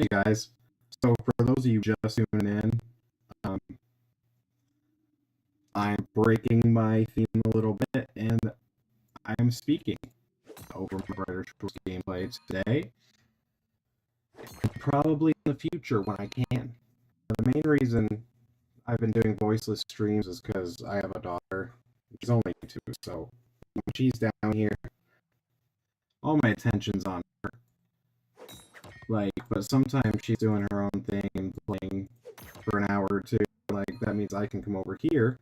Hey guys, so for those of you just tuning in, um, I'm breaking my theme a little bit and I am speaking over my Brighter Shores gameplay today, and probably in the future when I can. The main reason I've been doing voiceless streams is because I have a daughter. She's only 2, so when she's down here, all my attention's on her. But sometimes she's doing her own thing and playing for an hour or two. That means I can come over here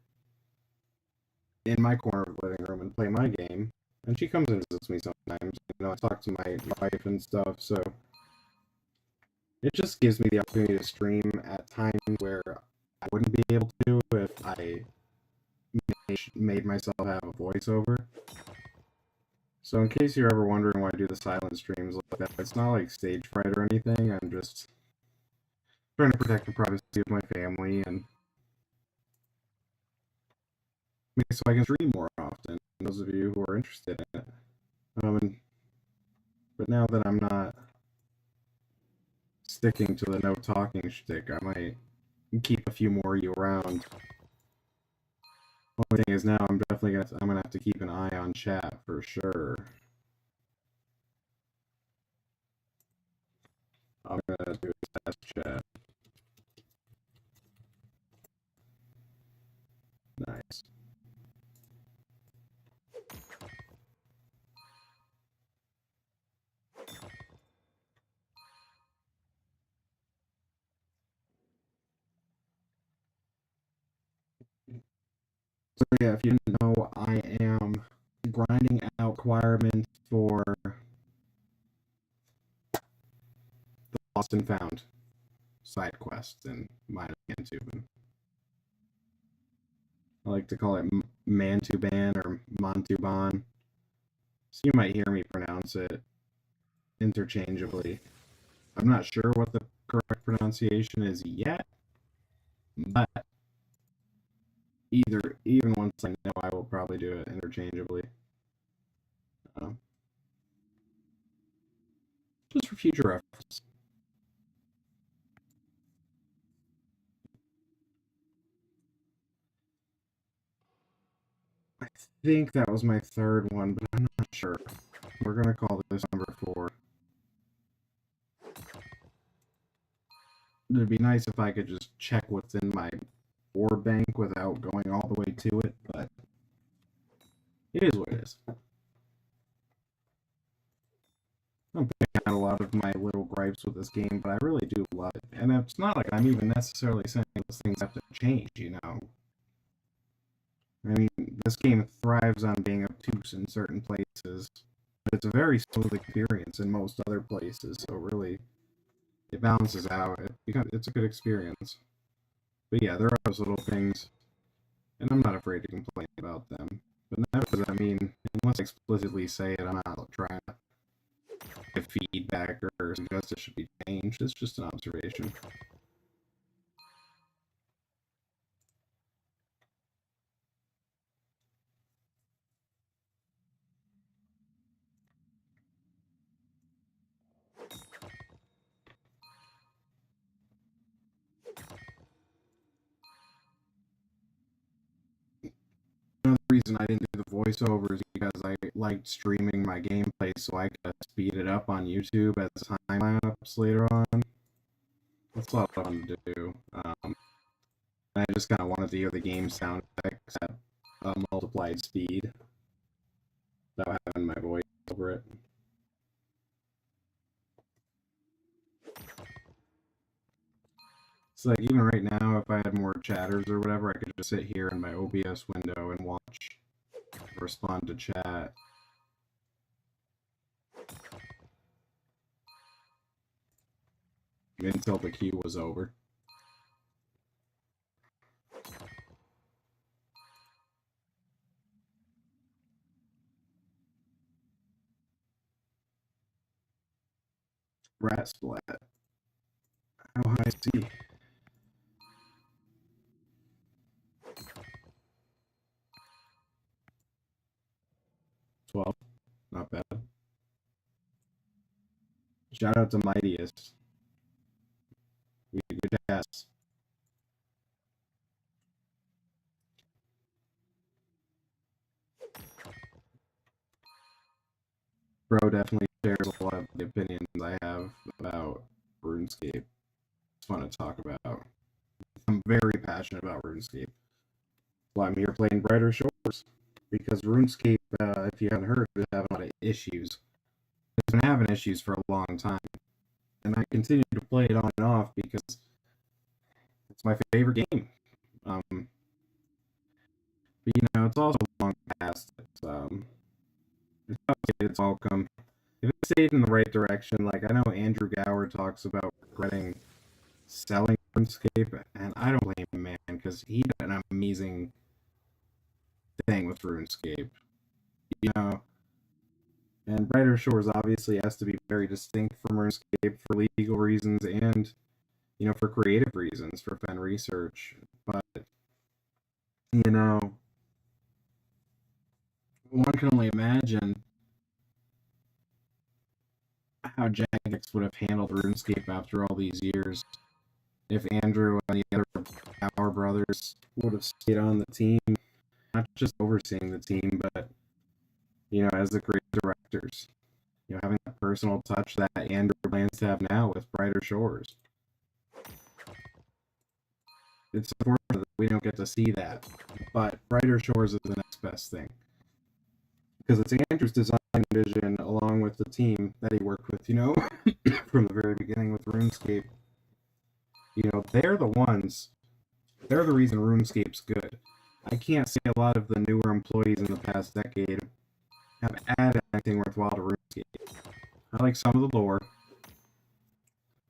in my corner of the living room and play my game. And she comes and visits me sometimes. I talk to my wife and stuff, so it just gives me the opportunity to stream at times where I wouldn't be able to if I made myself have a voiceover. So in case you're ever wondering why I do the silent streams like that, it's not like stage fright or anything. I'm just trying to protect the privacy of my family and so I can stream more often. Those of you who are interested in it. But now that I'm not sticking to the no talking shtick, I might keep a few more of you around. Only thing is now I'm gonna have to keep an eye on chat for sure. I'm gonna do a test chat. Nice. So yeah, if you didn't know, I am grinding out requirements for the Lost and Found side quest in Mantuban. I like to call it Mantuban or Montuban. So you might hear me pronounce it interchangeably. I'm not sure what the correct pronunciation is yet, but even once I know, I will probably do it interchangeably. Just for future reference. I think that was my third one, but I'm not sure. We're gonna call this number 4. It'd be nice if I could just check what's in my ore bank without going all the way to it, but it is what it is. I'm picking out a lot of my little gripes with this game, but I really do love it. And it's not like I'm even necessarily saying those things have to change, you know? I mean, this game thrives on being obtuse in certain places, but it's a very smooth experience in most other places, so really, it balances out. It's a good experience. But yeah, there are those little things, and I'm not afraid to complain about them. But never does that mean, unless I explicitly say it, I'm not trying to give feedback or suggest it should be changed. It's just an observation. Another reason I didn't do the voiceovers is because I liked streaming my gameplay so I could speed it up on YouTube as time lapse later on. That's a lot of fun to do. I just kind of wanted to hear the game sound effects at a multiplied speed without having my voice over it. It's like even right now, if I had more chatters or whatever, I could just sit here in my OBS window and watch, respond to chat. Until the queue was over. Rat splat. How high is he? 12. Not bad. Shout out to Mightiest. Bro definitely shares a lot of the opinions I have about RuneScape. It's fun to talk about. I'm very passionate about RuneScape. That's why I'm here playing Brighter Shores. Because RuneScape, if you haven't heard, is having a lot of issues. It's been having issues for a long time. And I continue to play it on and off because it's my favorite game. But it's also long past it's outdated, it's welcome. If it stayed in the right direction, like I know Andrew Gower talks about regretting selling RuneScape, and I don't blame him, man, because he did an amazing thing with RuneScape. You know, and Brighter Shores obviously has to be very distinct from RuneScape for legal reasons and for creative reasons, for fan research. But you know, one can only imagine how Jagex would have handled RuneScape after all these years if Andrew and the other Power Brothers would have stayed on the team, not just overseeing the team, but as the creative directors. Having that personal touch that Andrew plans to have now with Brighter Shores. It's unfortunate that we don't get to see that, but Brighter Shores is the next best thing. Because it's Andrew's design vision along with the team that he worked with, from the very beginning with RuneScape. They're the reason RuneScape's good. I can't say a lot of the newer employees in the past decade have added anything worthwhile to RuneScape. I like some of the lore.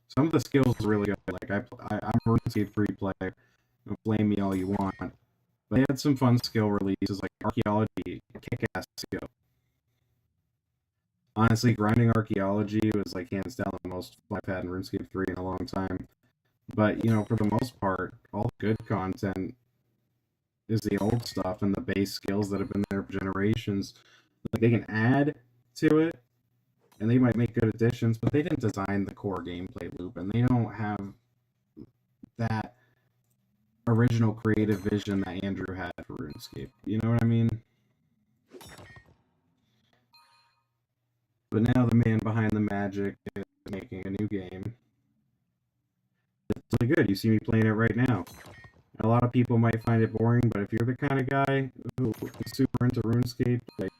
Some of the skills are really good. Like I'm a RuneScape free player. Blame me all you want. But they had some fun skill releases like archaeology, kick-ass skill. Honestly, grinding archaeology was like hands down the most fun I've had in RuneScape 3 in a long time. But for the most part, all the good content is the old stuff and the base skills that have been there for generations. Like they can add to it, and they might make good additions, but they didn't design the core gameplay loop, and they don't have that original creative vision that Andrew had for RuneScape. You know what I mean? But now the man behind the magic is making a new game. It's really good. You see me playing it right now. A lot of people might find it boring, but if you're the kind of guy who is super into RuneScape, like,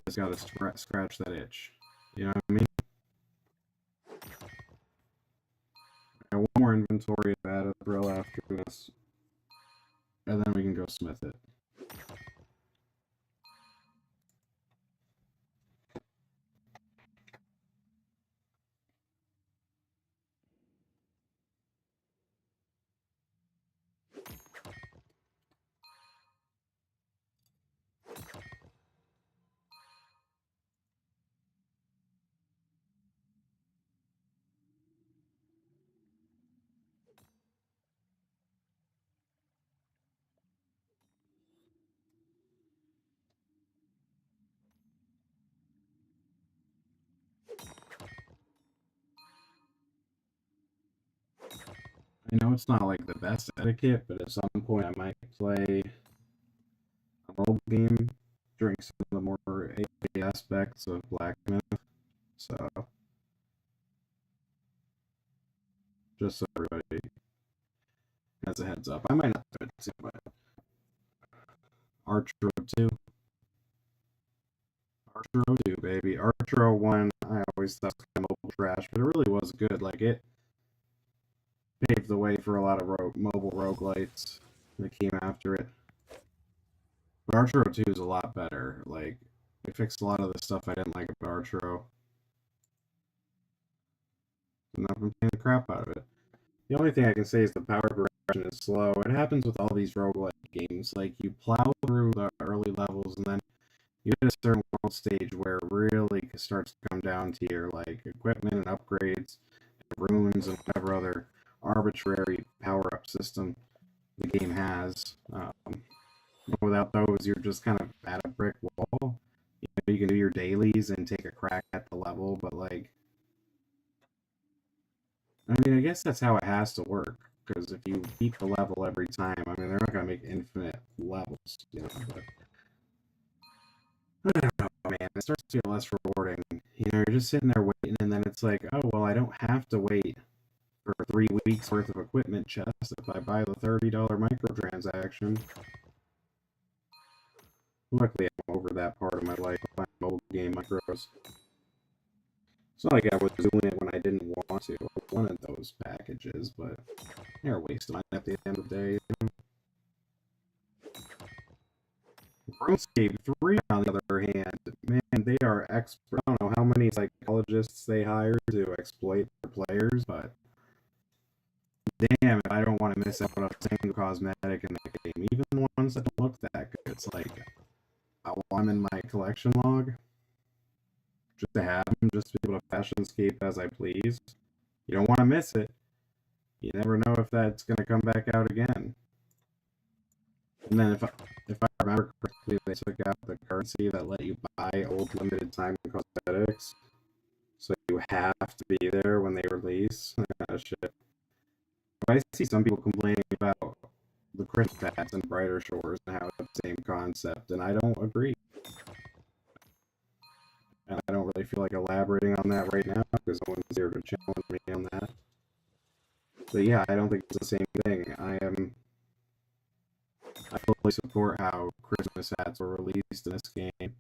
it's got to scratch that itch. You know what I mean? I got one more inventory of Adabro after this, and then we can go smith it. I know it's not like the best etiquette, but at some point I might play a mobile game during some of the more AoE aspects of Blacksmith. So, just so everybody has a heads up. I might not do it too, but Archer 2. Archer 2, baby. Archer 1, I always thought was kind of mobile trash, but it really was good. Like, it paved the way for a lot of mobile roguelites that came after it. But Archer 2 is a lot better. Like, it fixed a lot of the stuff I didn't like about Archer. And I've been playing the crap out of it. The only thing I can say is the power progression is slow. It happens with all these roguelike games. Like, you plow through the early levels, and then you hit a certain world stage where it really starts to come down to your, like, equipment and upgrades, and runes, and whatever other arbitrary power-up system the game has. Without those, you're just kind of at a brick wall. You can do your dailies and take a crack at the level, but, like, I mean, I guess that's how it has to work, because if you beat the level every time, I mean, they're not going to make infinite levels, but I don't know, man. it starts to feel less rewarding. You know, you're just sitting there waiting, and then it's like, oh well, I don't have to wait for 3 weeks worth of equipment chest if I buy the $30 microtransaction. Luckily, I'm over that part of my life. Buying mobile game micros. It's not like I was doing it when I didn't want to. I wanted those packages, but they're a waste of money at the end of the day. RuneScape 3, on the other hand, man, they are expert. I don't know how many psychologists they hire to exploit their players, but damn, if I don't want to miss out on a single cosmetic in that game, even the ones that don't look that good. It's like, I want them in my collection log, just to have them, just to be able to fashionscape as I please. You don't want to miss it. You never know if that's going to come back out again. And then if I remember correctly, they took out the currency that let you buy old limited time cosmetics. So you have to be there when they release. That kind of shit. But I see some people complaining about the crisp pads and brighter shores and how it's the same concept, and I don't agree. And I don't really feel like elaborating on that right now because no one's here to challenge me on that. But yeah, I don't think it's the same thing. I fully support how Christmas hats were released in this game.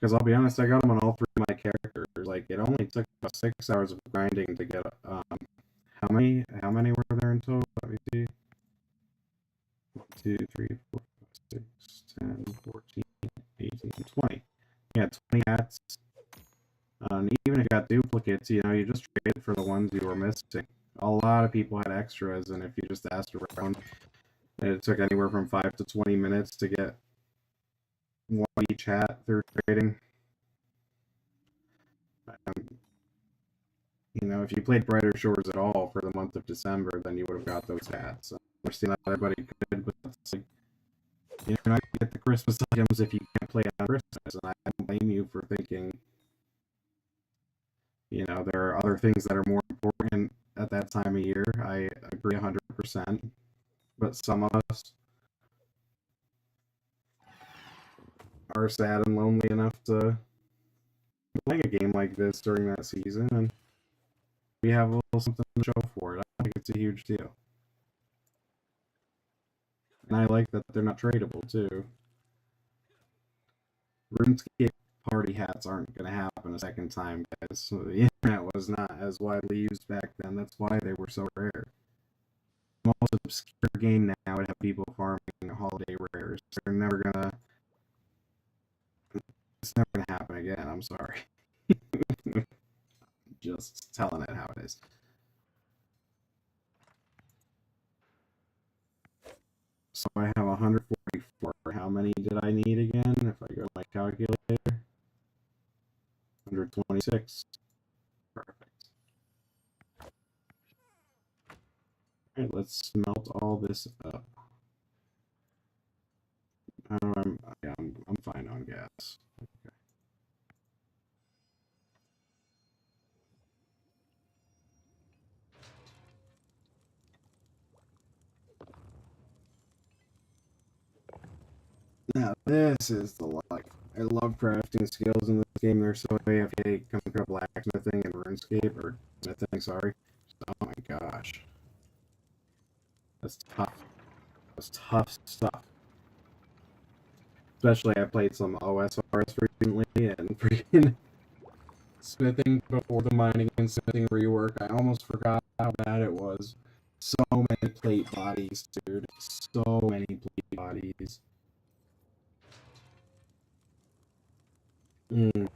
Because I'll be honest, I got them on all three of my characters. Like, it only took about 6 hours of grinding to get, how many were there in total? Let me see. 1, 2, 3, 4, 5, 6, 10, 14, 18, 20. Yeah, 20 hats. And even if you got duplicates, you know, you just traded for the ones you were missing. A lot of people had extras, and if you just asked around, it took anywhere from 5 to 20 minutes to get one each hat through trading. You know, if you played Brighter Shores at all for the month of December, then you would have got those hats. I understand that everybody could, but it's like, you're not going to get the Christmas items if you can't play on Christmas, and I don't blame you for thinking, you know, there are other things that are more important at that time of year. I agree 100%, but some of us are sad and lonely enough to play a game like this during that season, and we have a little something to show for it. I think it's a huge deal. And I like that they're not tradable, too. RuneScape party hats aren't going to happen a second time, guys. So the internet was not as widely used back then. That's why they were so rare. The most obscure game now would have people farming holiday rares. They're never gonna. It's never gonna happen again. I'm sorry. Just telling it how it is. So I have 144. How many did I need again? If I go to my calculator, 126. Perfect. All right, let's smelt all this up. I'm fine on gas. Okay. Now this is the life. I love crafting skills in this game. They're so AFK coming to blacksmithing and RuneScape, or smithing, sorry. Oh my gosh. That's tough. That's tough stuff. Especially I played some OSRs recently, and freaking smithing before the mining and smithing rework, I almost forgot how bad it was. So many plate bodies, dude. So many plate bodies. Mm.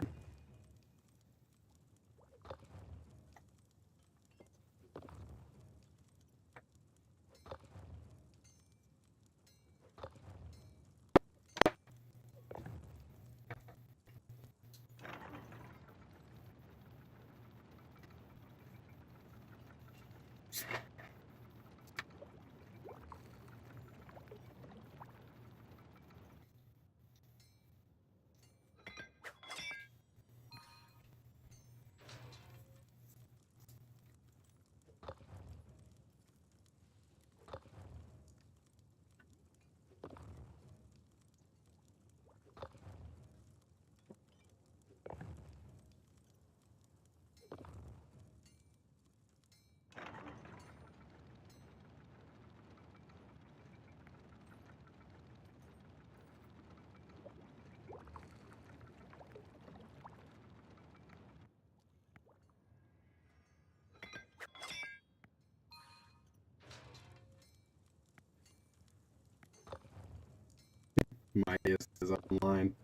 My is up online.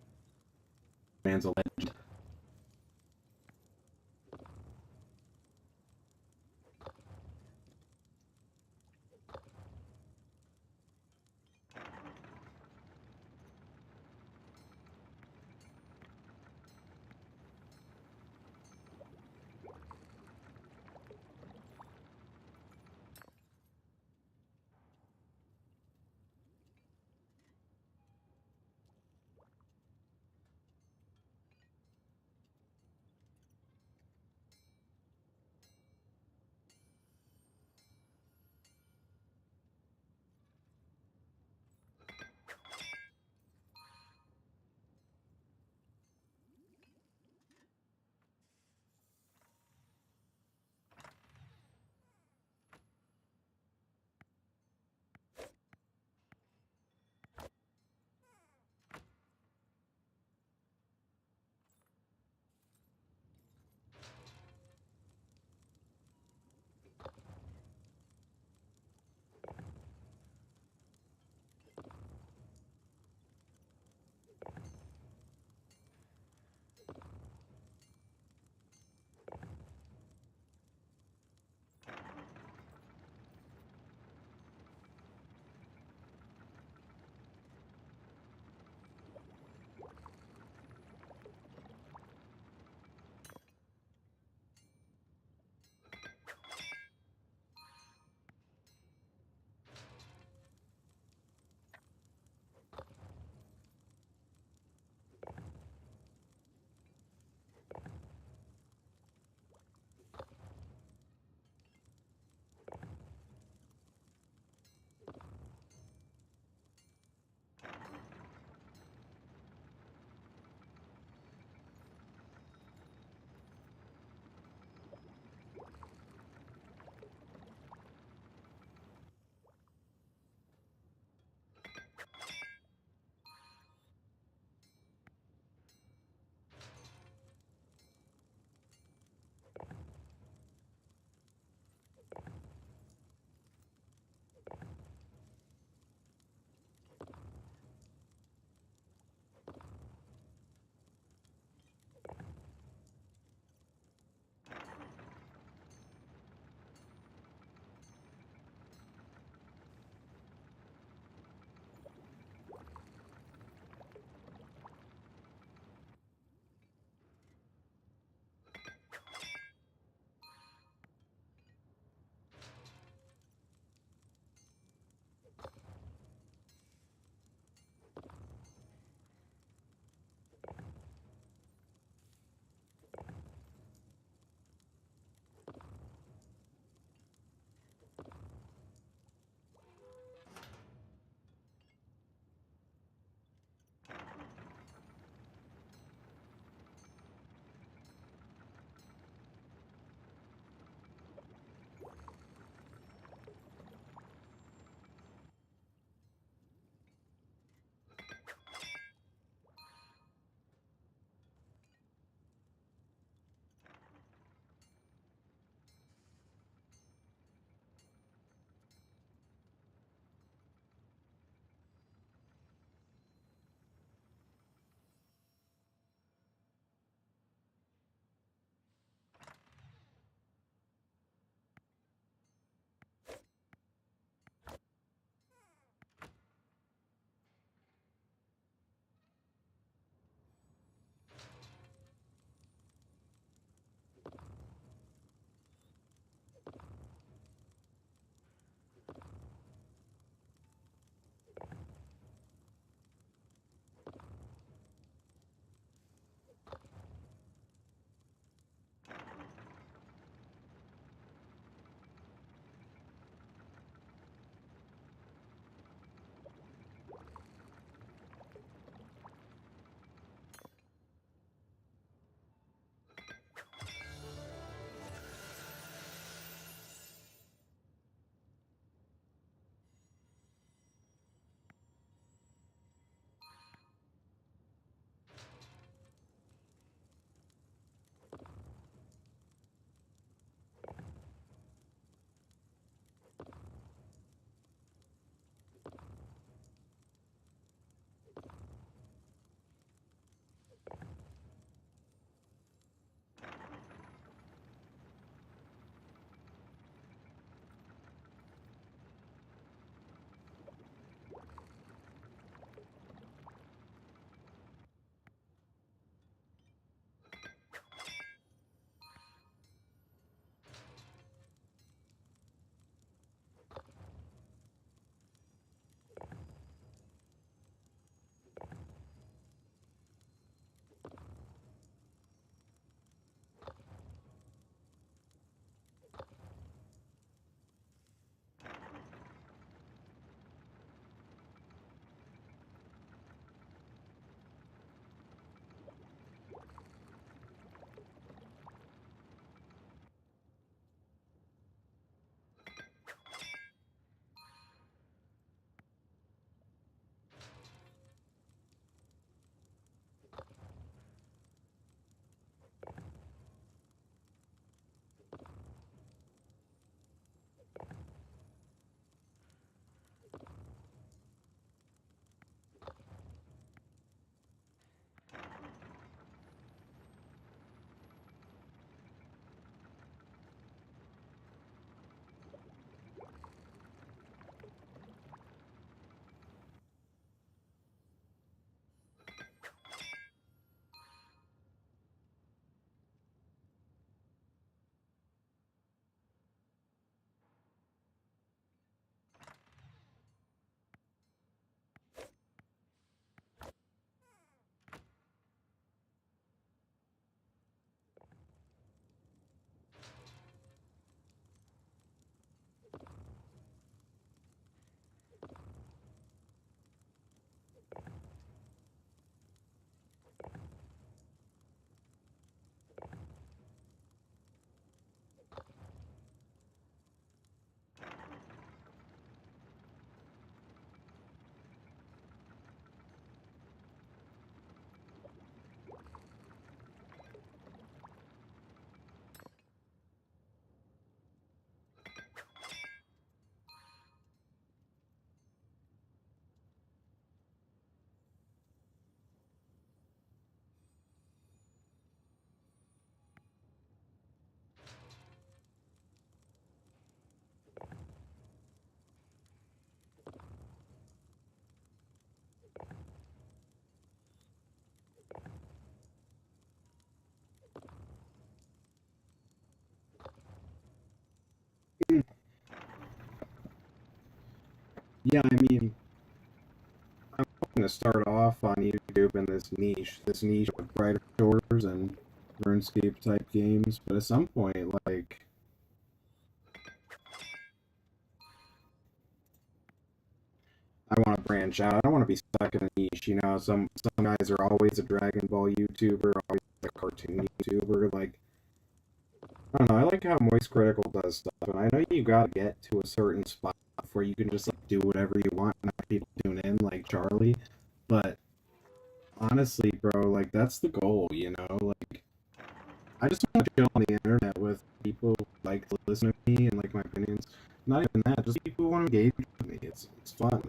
Man's a legend. Yeah, I mean, I'm hoping to start off on YouTube in this niche with brighter shores and RuneScape type games. But at some point, like, I want to branch out. I don't want to be stuck in a niche. You know, some guys are always a Dragon Ball YouTuber, always a cartoon YouTuber. Like, I don't know. I like how Moist Critical does stuff, and I know you gotta get to a certain spot before you can just like do whatever you want and have people tune in, like Charlie. But honestly, bro, like that's the goal. You know, like I just want to chill on the internet with people who like to listen to me and like my opinions. Not even that, just people who want to engage with me. It's fun.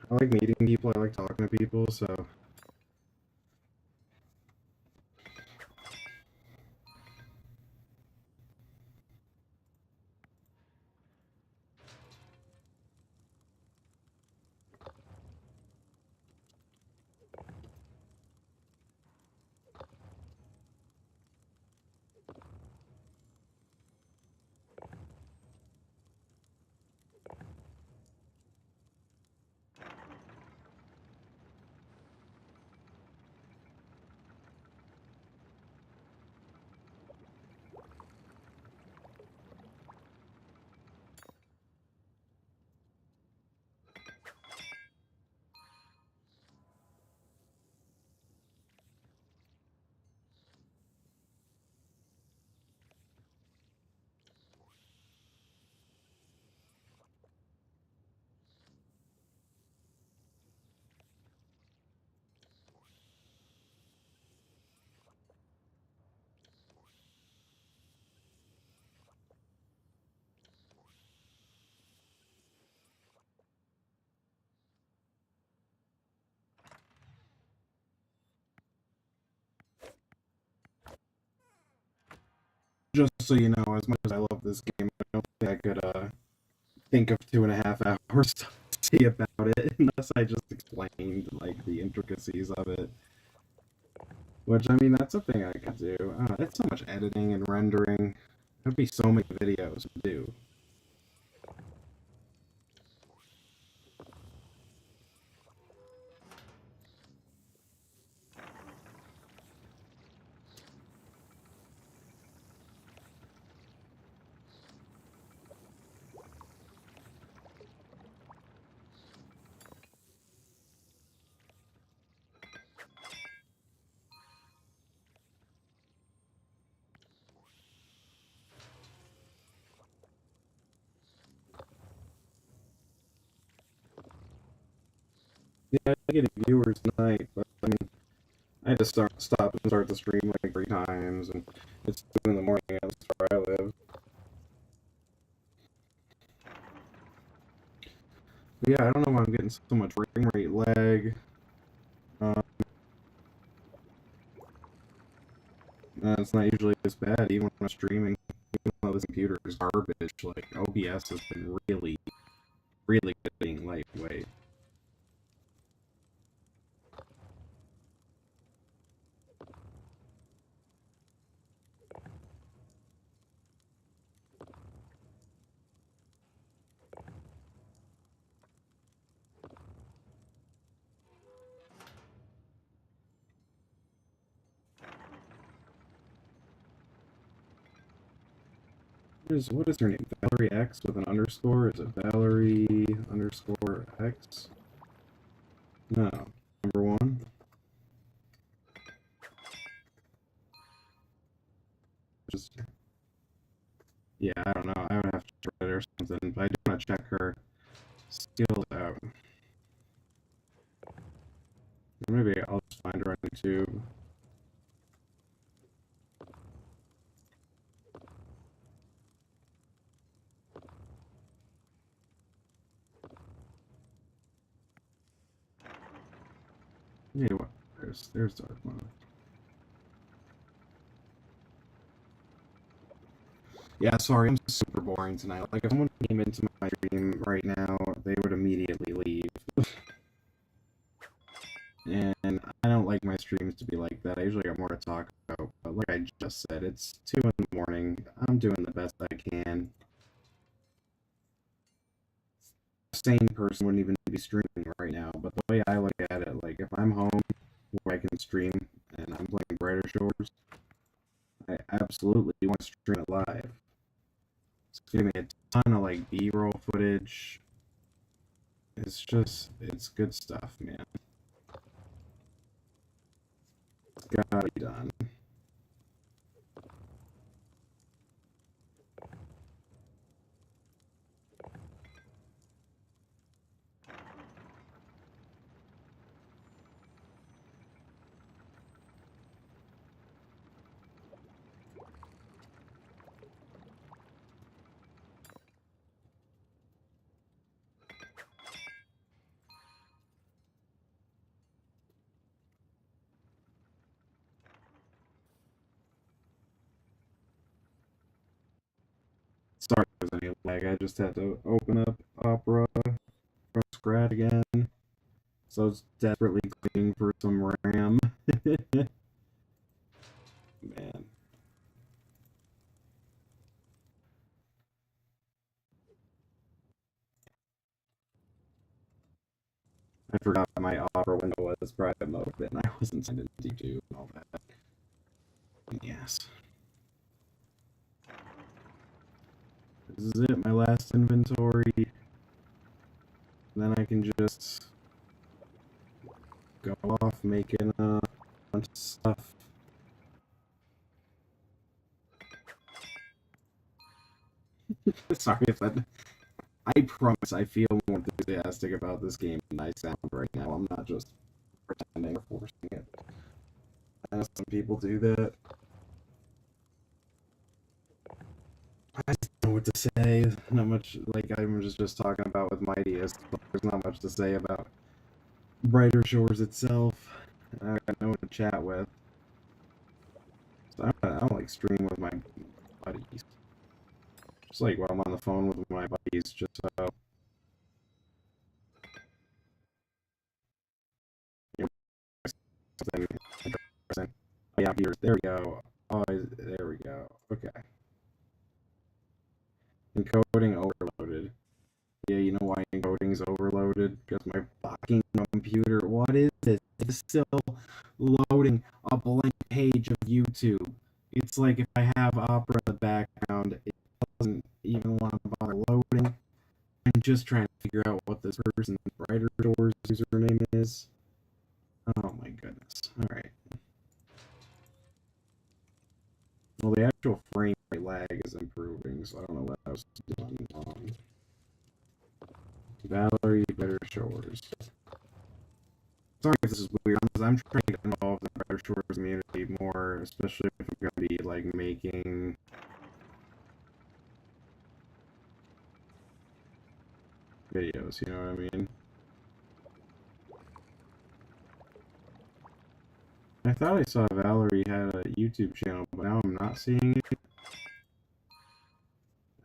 I like meeting people. I like talking to people. So just so you know, as much as I love this game, I don't think I could think of 2.5 hours to say about it unless I just explained like the intricacies of it. Which I mean, that's a thing I could do. It's so much editing and rendering. There'd be so many videos to do. Yeah, I get viewers tonight, but I mean, I had to stop, and start the stream like 3 times, and it's 2 in the morning. That's where I live. But yeah, I don't know why I'm getting so much frame rate lag. Uh, it's not usually this bad, even when I'm streaming. Even though this computer is garbage, like OBS has been really, really good at being lightweight. What is her name? Valerie X with an underscore? Is it Valerie underscore X? No. Number one? Just yeah, I don't know. I would have to try it or something. But I do want to check her skills out. Or maybe I'll just find her on YouTube. Yeah, what? There's Dark Mode. Yeah, sorry, I'm super boring tonight. Like, if someone came into my stream right now, they would immediately leave. And I don't like my streams to be like that. I usually got more to talk about. But like I just said, it's 2 in the morning. I'm doing the best I can. sane person wouldn't even be streaming right now. But the way I look at it, like if I'm home where I can stream and I'm playing Brighter Shores, I absolutely want to stream it live. It's giving me a ton of like B-roll footage. It's good stuff, man. It's gotta be done. Sorry if there's any lag. I just had to open up Opera from scratch again. So it's desperately cleaning for some RAM. Man. I forgot my Opera window was private mode and I wasn't signed into D2 and all that. Yes. This is it, my last inventory. Then I can just go off making a bunch of stuff. Sorry if that. I promise I feel more enthusiastic about this game than I sound right now. I'm not just pretending or forcing it. I know some people do that. I just don't know what to say. Not much, like I was just talking about with Mightiest. There's not much to say about Brighter Shores itself. I got no one to chat with. So I don't like stream with my buddies. Just like when I'm on the phone with my buddies, just so. You know, something interesting. Oh, yeah, Peters. There we go. Oh, there we go. Okay. Encoding overloaded. Yeah, you know why encoding's overloaded? Because my fucking computer. What is this? It's still loading a blank page of YouTube. It's like if I have Opera in the background, it doesn't even want to bother loading. I'm just trying to figure out what this person's Brighter Doors username is. Oh my goodness. Alright. Well, the actual frame rate lag is improving, so I don't know what I was doing wrong. Valerie Better Shores. Sorry if this is weird, because I'm trying to get involved in the Better Shores community more, especially if I'm going to be, like, making videos, you know what I mean? I thought I saw Valerie had a YouTube channel, but now I'm not seeing it.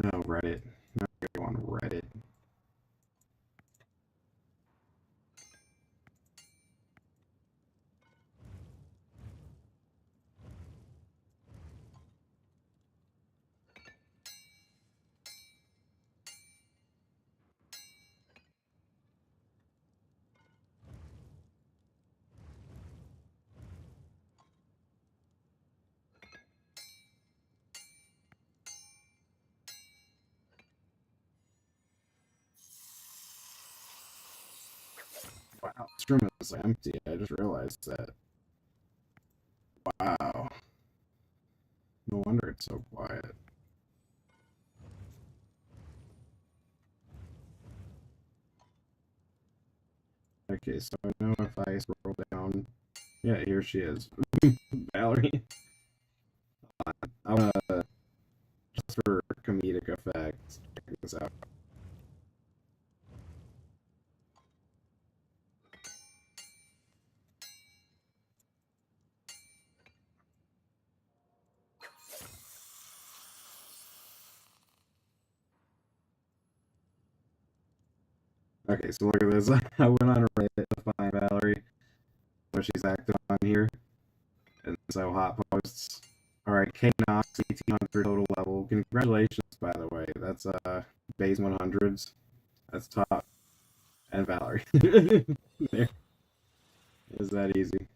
Oh, Reddit. Now I gotta go on Reddit. Wow, this room is empty. I just realized that. Wow. No wonder it's so quiet. Okay, so I know if I scroll down. Yeah, here she is. Valerie. I wanna, just for comedic effect, check this out. Okay, so look at this. I went on Reddit to find Valerie, but she's active on here. And so hot posts. Alright, K Knox, 1800 total level. Congratulations, by the way. That's base 100s. That's top. And Valerie. There. Is that easy?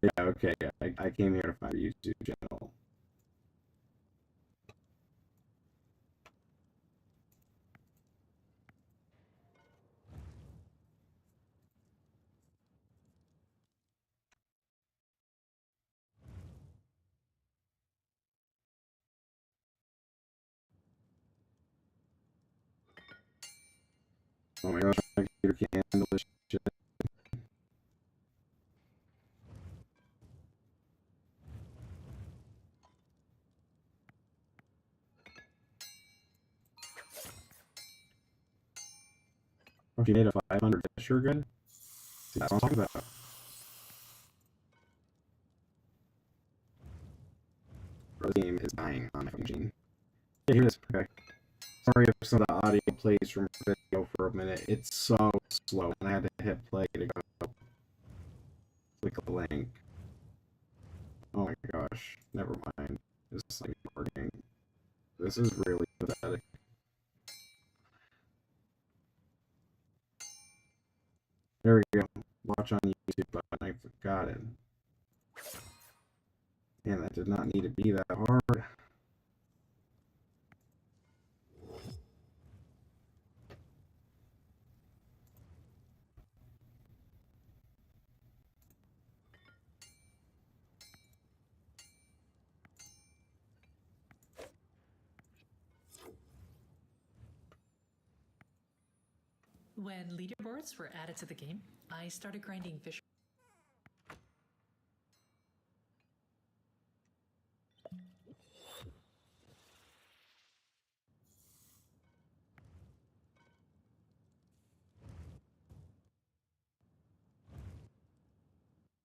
Yeah, okay. I came here to find a YouTube channel. Oh my gosh, my computer can't handle this shit. Oh, she made a 500 sure good. See, that's what I'm talking about. Bro, the game is dying on my machine. Yeah, here it is. Okay. Sorry if some of the audio plays from the video for a minute. It's so slow, and I had to hit play to go click a link. Oh my gosh. Never mind. This is like working. This is really pathetic. There we go. Watch on YouTube button. I forgot it. Man, that did not need to be that hard. When leaderboards were added to the game, I started grinding fish.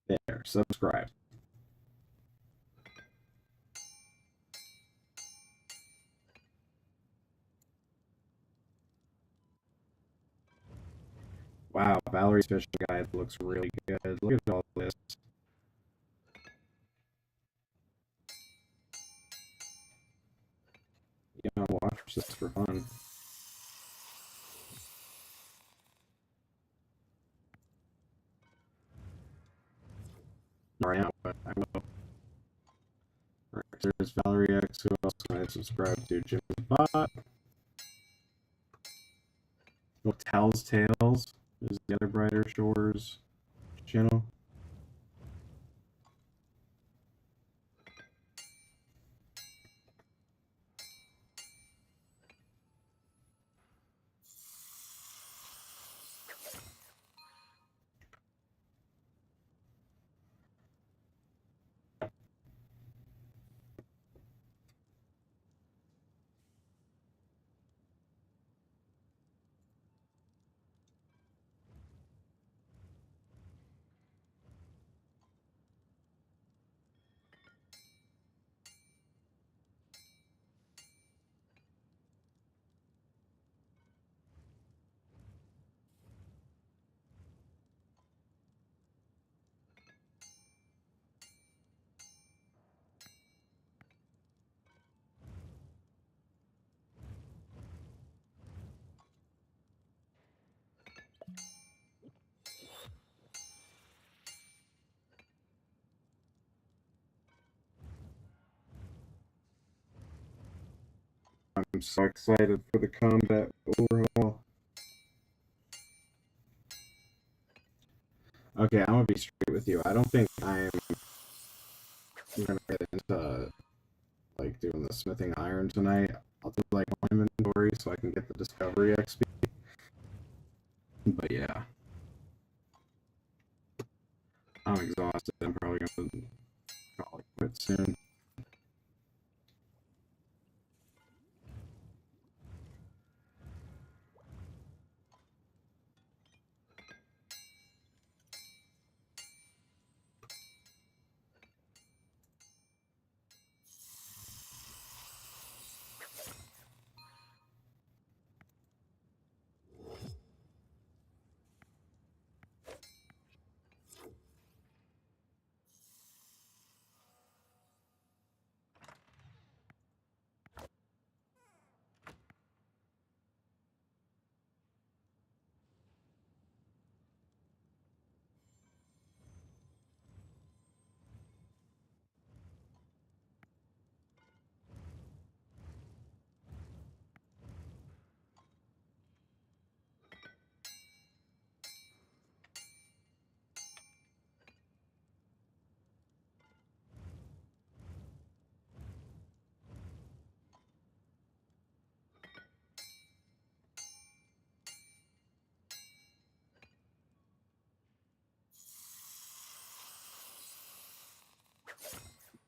There, subscribe. Wow, Valerie's fishing guide looks really good. Look at all this. You know, watch this for fun. Not right now, but I will. Alright, there's Valerie X. Who else can I subscribe to? Jimmy Bot. Oh, Tal's Tales is the other Brighter Shores channel. I'm so excited for the combat overhaul. Okay, I'm gonna be straight with you. I don't think I'm gonna get into like doing the smithing iron tonight. I'll do like one inventory so I can get the discovery XP. But yeah, I'm exhausted. I'm probably gonna call it quit soon.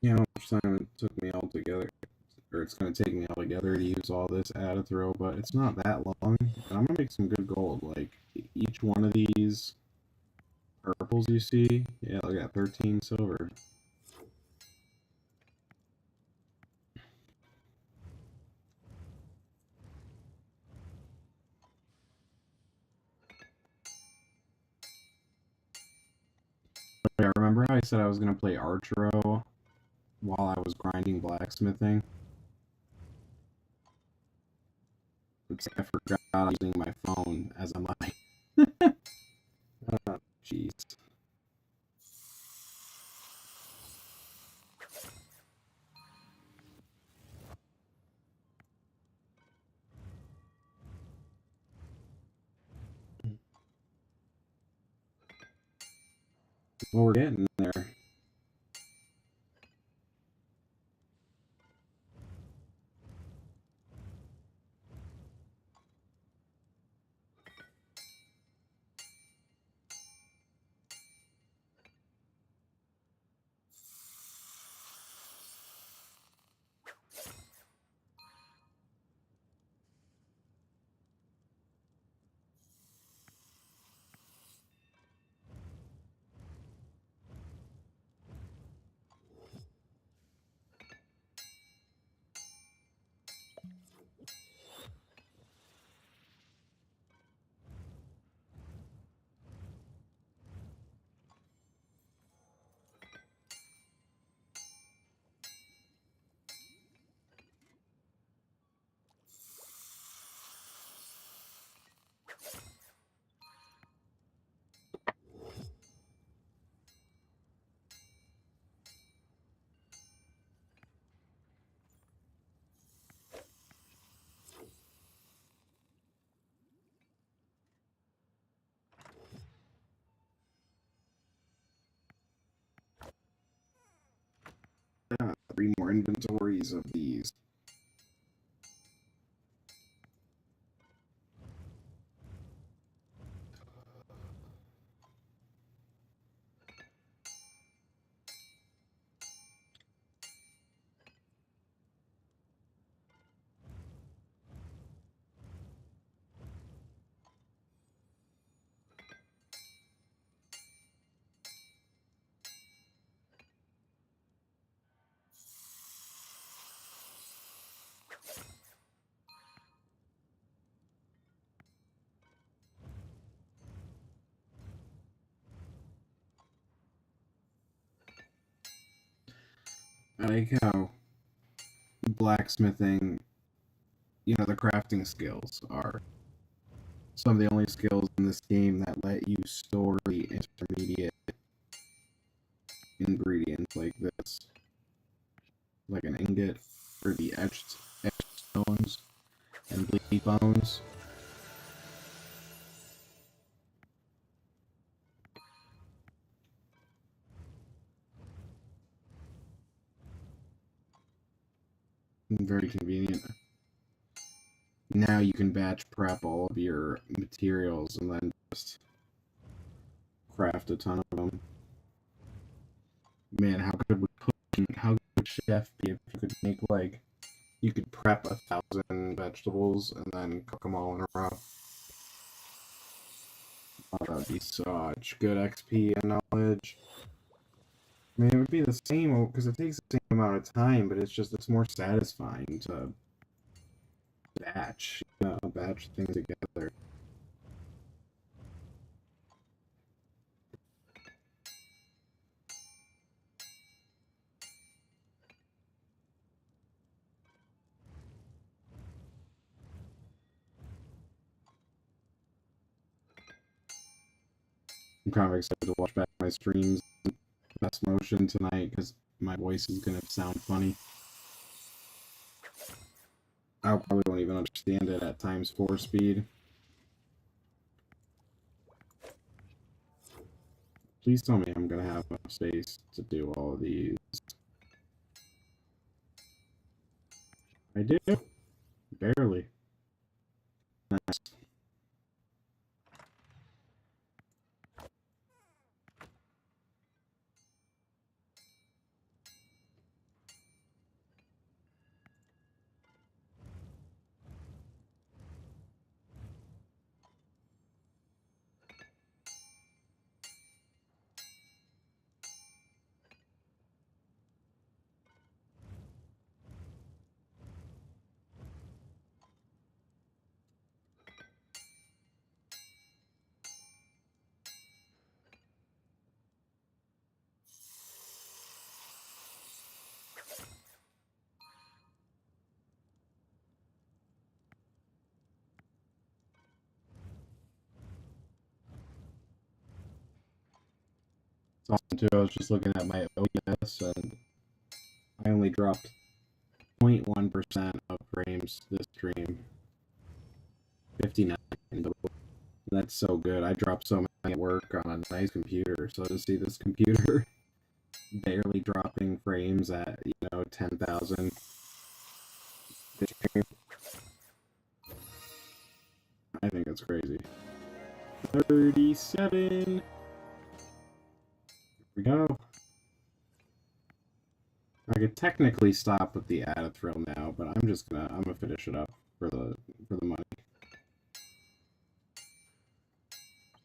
You know how much time it took me altogether, or it's going to take me altogether to use all this Adithro, but it's not that long, and I'm going to make some good gold. Like, each one of these purples you see, yeah, I got 13 silver. But I remember how I said I was going to play Archero while I was grinding blacksmithing? It's like I forgot I was using my phone as a mic. Oh, jeez. Well, we're getting there. Three more inventories of these. I like how blacksmithing, the crafting skills are some of the only skills in this game that let you store the intermediate ingredients like this, like an ingot, or the etched stones and bleed bones. Very convenient. Now you can batch prep all of your materials and then just craft a ton of them. Man, how good would cooking, how good would chef be if you could make you could prep 1,000 vegetables and then cook them all in a row? Oh, that'd be such good XP and knowledge. I mean, it would be the same because it takes the same amount of time, but it's more satisfying to batch things together. I'm kind of excited to watch back my streams best motion tonight because my voice is gonna sound funny. I probably won't even understand it at ×4 speed. Please tell me I'm gonna have enough space to do all of these. I do. Barely. Nice. awesome too. I was just looking at my OBS and I only dropped 0.1% of frames this stream. 59. That's so good. I dropped so many at work on a nice computer, so to see this computer barely dropping frames at 10,000. I think it's crazy. 37. Here we go. I could technically stop with the add a thrill now, but I'm gonna finish it up for the money.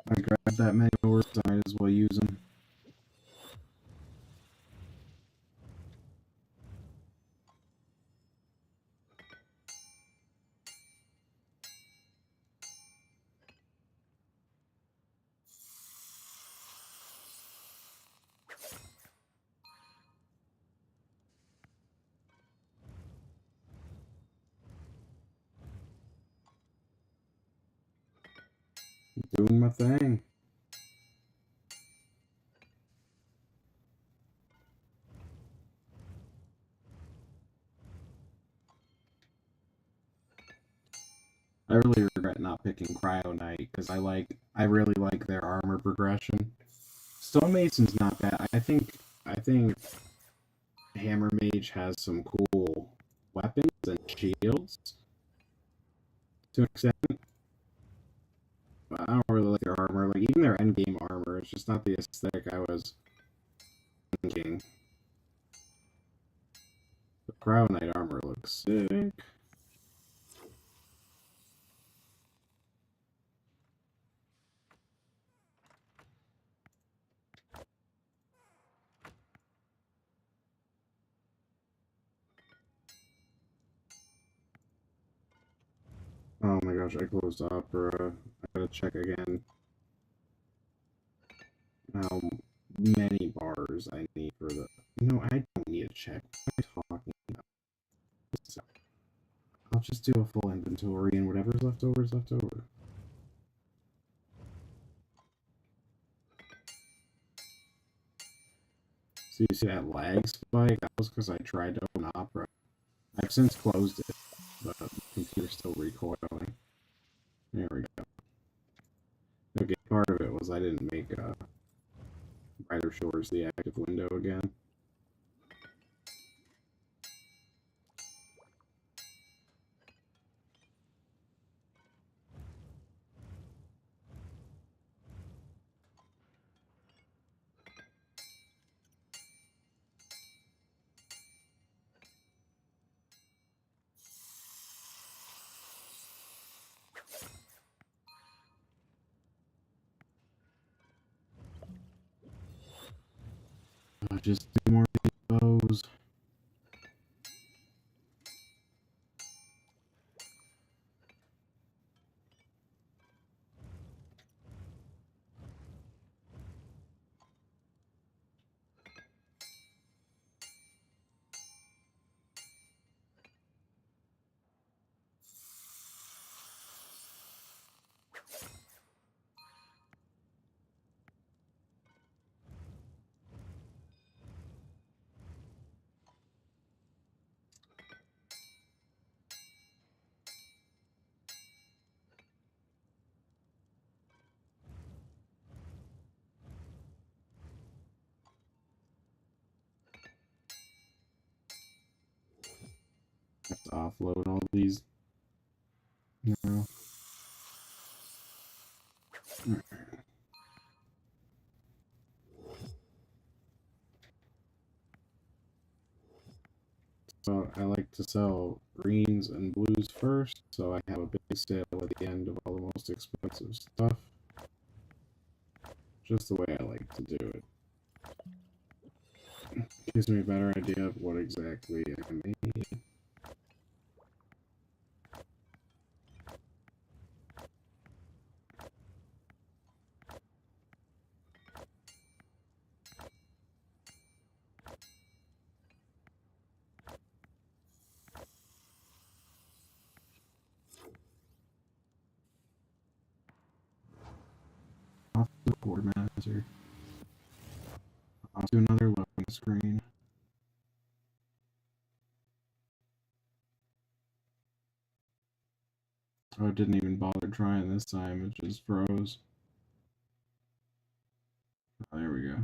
I grabbed that many ores, so I might as well use them. Doing my thing. I really regret not picking Cryo Knight because I really like their armor progression. Stonemason's not bad. I think Hammer Mage has some cool weapons and shields to an extent. But I don't really like their armor. Like even their endgame armor, it's just not the aesthetic I was thinking. The Cryo Knight armor looks sick. Oh my gosh, I closed Opera. I gotta check again how many bars I need for the... No, I don't need to check. What am I talking about? I'll just do a full inventory and whatever's left over is left over. So you see that lag spike? That was because I tried to open Opera. I've since closed it, but the computer's still recoiling. There we go. Okay, part of it was I didn't make Brighter Shores the active window again. I'll just do more of these bows. I have to offload all these now. So I like to sell greens and blues first, so I have a big sale at the end of all the most expensive stuff. Just the way I like to do it. Gives me a better idea of what exactly I need. Off the quartermaster. onto another loading screen. Oh, it didn't even bother trying this time. It just froze. Oh, there we go.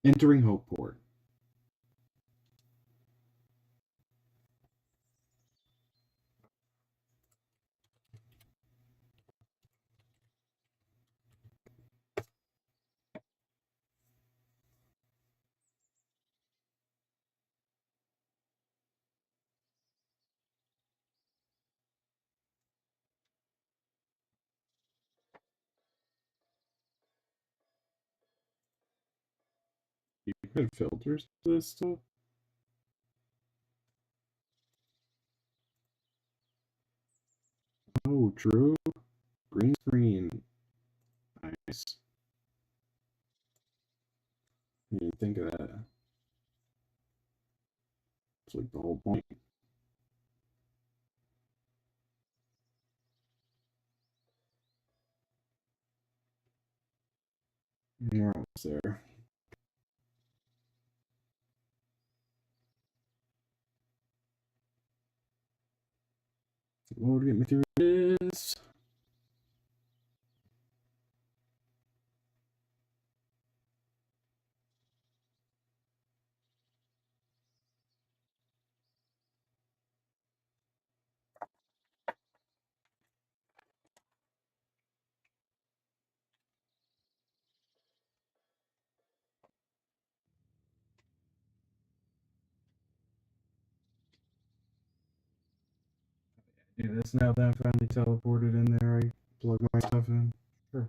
Entering Hopeport. You could filters to this stuff. Oh, true. Green screen. Nice. You think of that. It's like the whole point. You're almost there. Lord, get me through this. Do this now that I'm finally teleported in there. I plug my stuff in. Sure.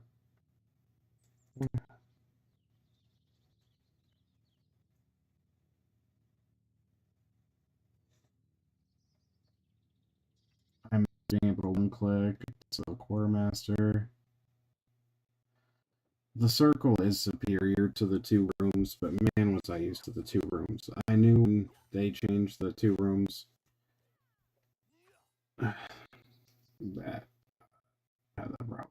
I'm able to one click. So Quartermaster. The circle is superior to the two rooms, but man, was I used to the two rooms. I knew when they changed the two rooms that had that problem.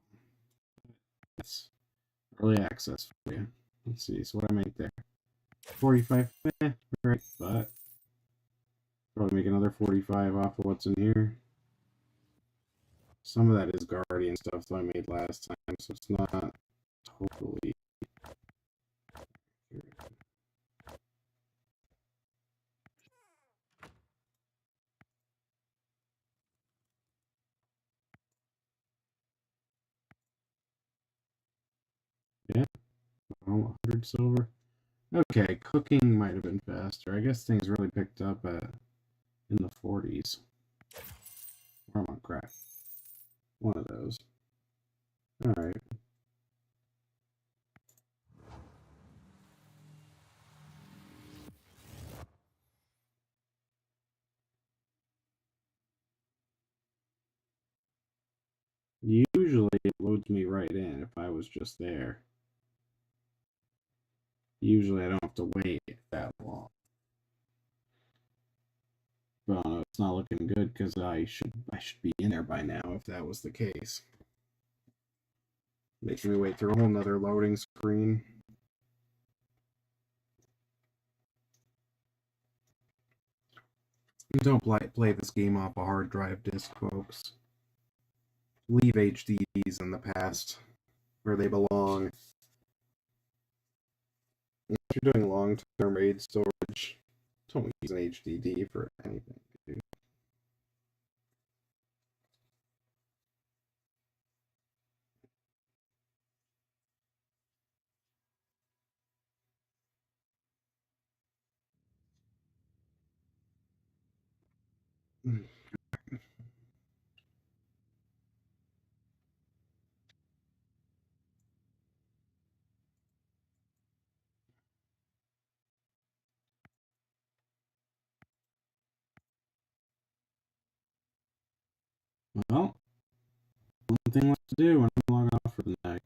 It's early access for you. Let's see. So what I make there? 45. Right, but probably make another 45 off of what's in here. Some of that is Guardian stuff that I made last time, so it's not totally. Yeah, 100 silver. Okay, cooking might have been faster. I guess things really picked up in the 40s. Or I'm on crack. One of those. Alright. Usually it loads me right in if I was just there. Usually I don't have to wait that long. But it's not looking good because I should be in there by now if that was the case. Making me wait through a whole nother loading screen. Don't play this game off a hard drive disk, folks. Leave HDDs in the past where they belong. If you're doing long-term RAID storage, don't use an HDD for anything, dude. Well, one thing left to do when I'm logging off for the night.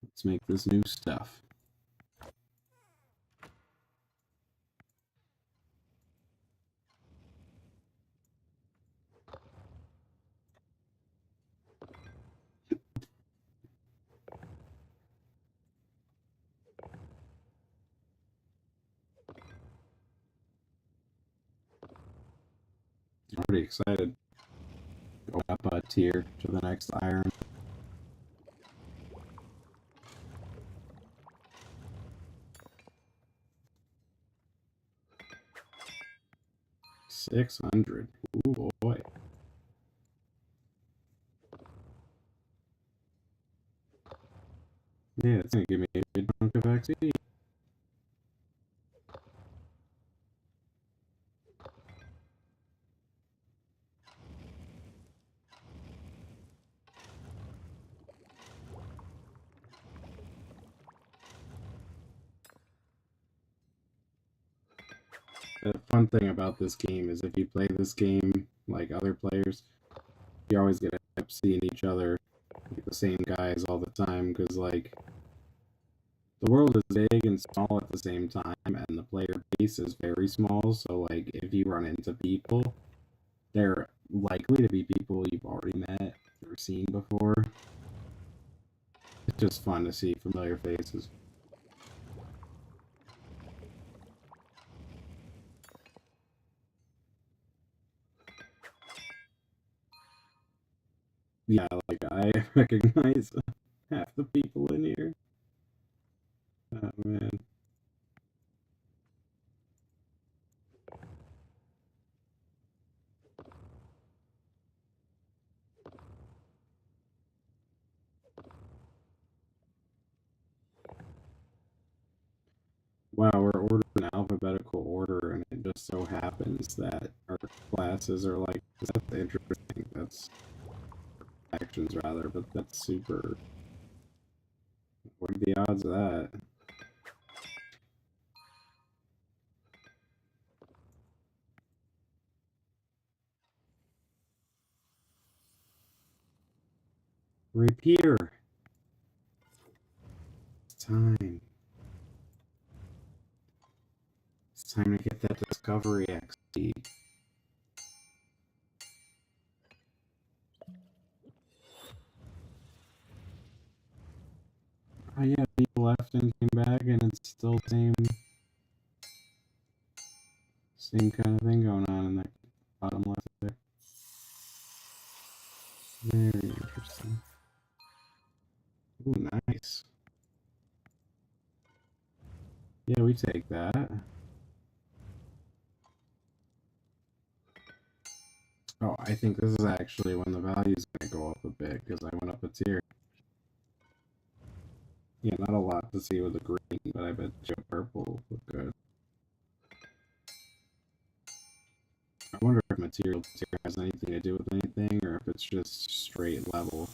Let's make this new stuff. Already excited. Go up a tier to the next iron. $600. Ooh boy. Yeah, it's gonna give me a good chunk of XP. The fun thing about this game is if you play this game like other players, you're always gonna end up seeing each other, like the same guys all the time, because like the world is big and small at the same time, and the player base is very small. So like if you run into people, they're likely to be people you've already met or seen before. It's just fun to see familiar faces. Yeah, like I recognize half the people in here. Oh man. Wow, we're ordered in alphabetical order, and it just so happens that our classes are like, that's interesting. That's actions rather, but that's super. What are the odds of that? Rapier. It's time. It's time to get that discovery XP. Oh yeah, people left and came back, and it's still same kind of thing going on in that bottom left there. Very interesting. Ooh, nice. Yeah, we take that. Oh, I think this is actually when the value is going to go up a bit because I went up a tier. Yeah, not a lot to see with the green, but I bet you purple will look good. I wonder if material tier has anything to do with anything or if it's just straight level.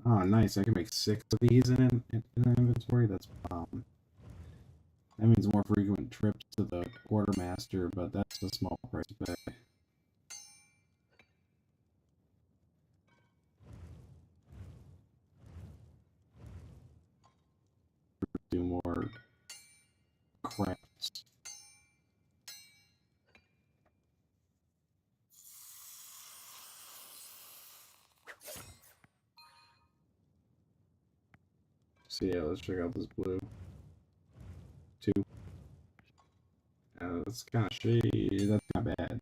Oh, nice. I can make 6 of these in an inventory. That's bomb. That means more frequent trips to the quartermaster, but that's a small price to pay. Do more crafts. So yeah, let's check out this blue. 2. That's kind of shady. That's not bad.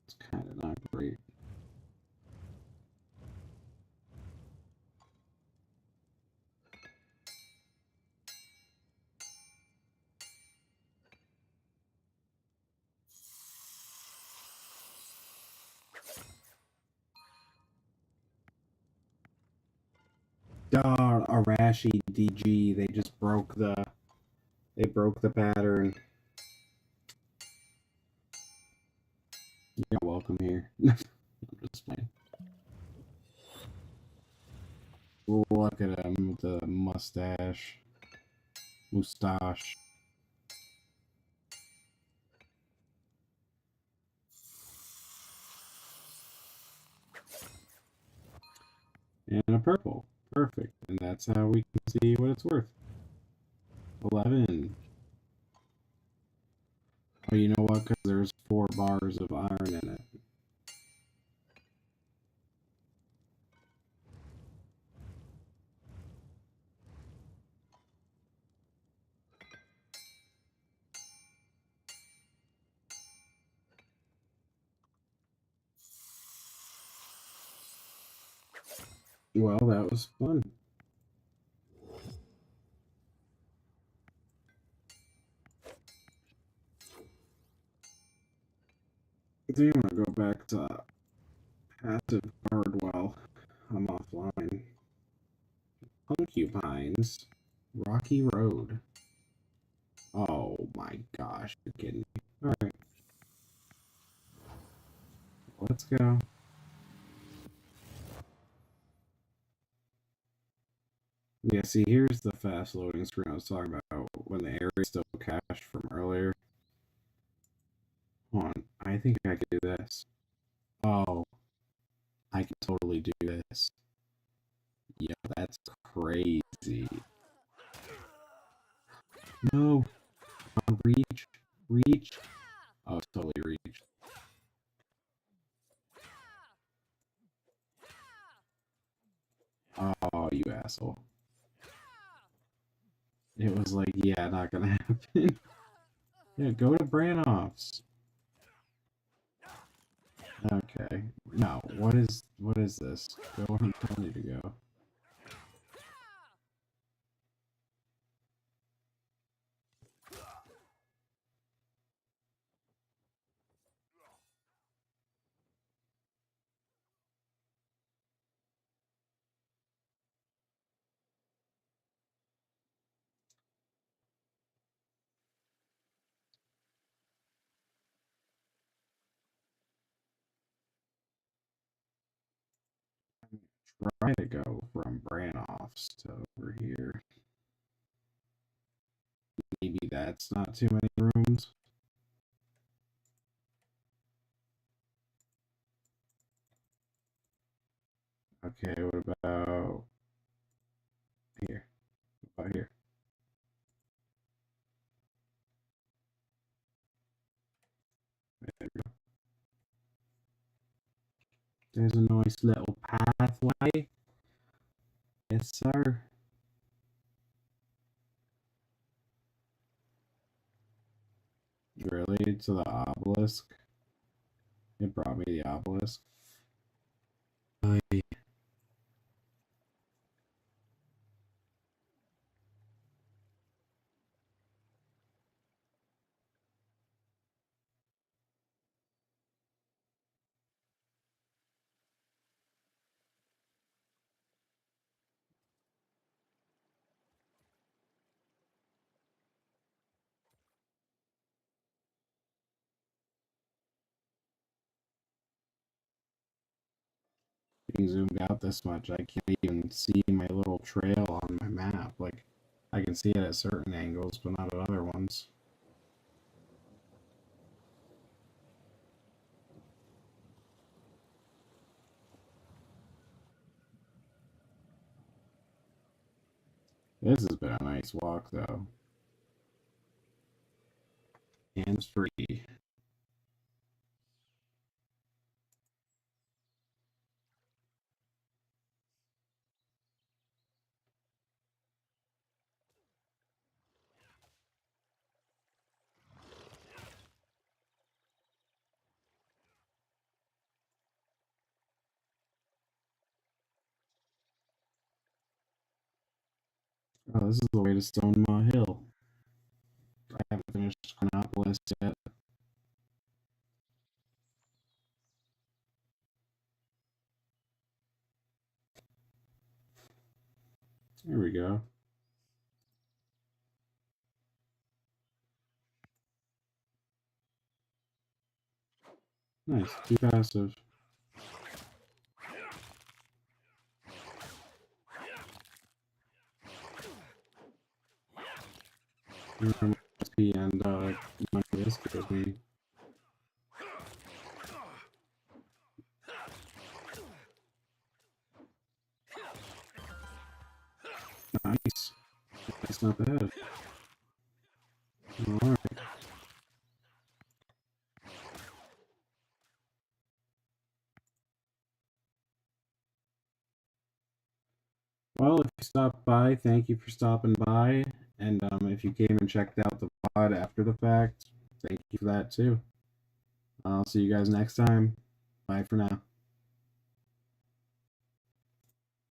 It's kind of not great. Oh, Arashi DG. They just broke the. They broke the pattern. You're welcome here. I'm just playing. Look at him with the mustache. Mustache. And a purple. Perfect. And that's how we can see what it's worth. 11. Oh, you know what? Because there's 4 bars of iron in it. Well, that was fun. Do you want to go back to passive card while I'm offline? Concubines. Rocky Road. Oh my gosh, you're kidding me. Alright. Let's go. Yeah, see, here's the fast loading screen I was talking about when the area still cached from earlier. Hold on, I think I can do this. Oh, I can totally do this. Yeah, that's crazy. No, reach, reach. Oh, totally reach. Oh, you asshole. It was like, yeah, not gonna happen. Yeah, go to Branoff's. Okay. No, what is this? Go where I'm telling you to go. Try to go from Branoff's to over here. Maybe that's not too many rooms. Okay, what about here? What about here? There we go. There's a nice little pathway. Yes, sir. Really? To the obelisk? It brought me the obelisk. Being zoomed out this much, I can't even see my little trail on my map. Like, I can see it at certain angles, but not at other ones. This has been a nice walk, though. Hands free. Oh, this is the way to Stonemaw Hill. I haven't finished Chronopolis yet. There we go. Nice. Too passive. XP and money this gives me. Nice. That's not bad. Alright. Well, if you stopped by, thank you for stopping by. And if you came and checked out the pod after the fact, thank you for that too. I'll see you guys next time. Bye for now.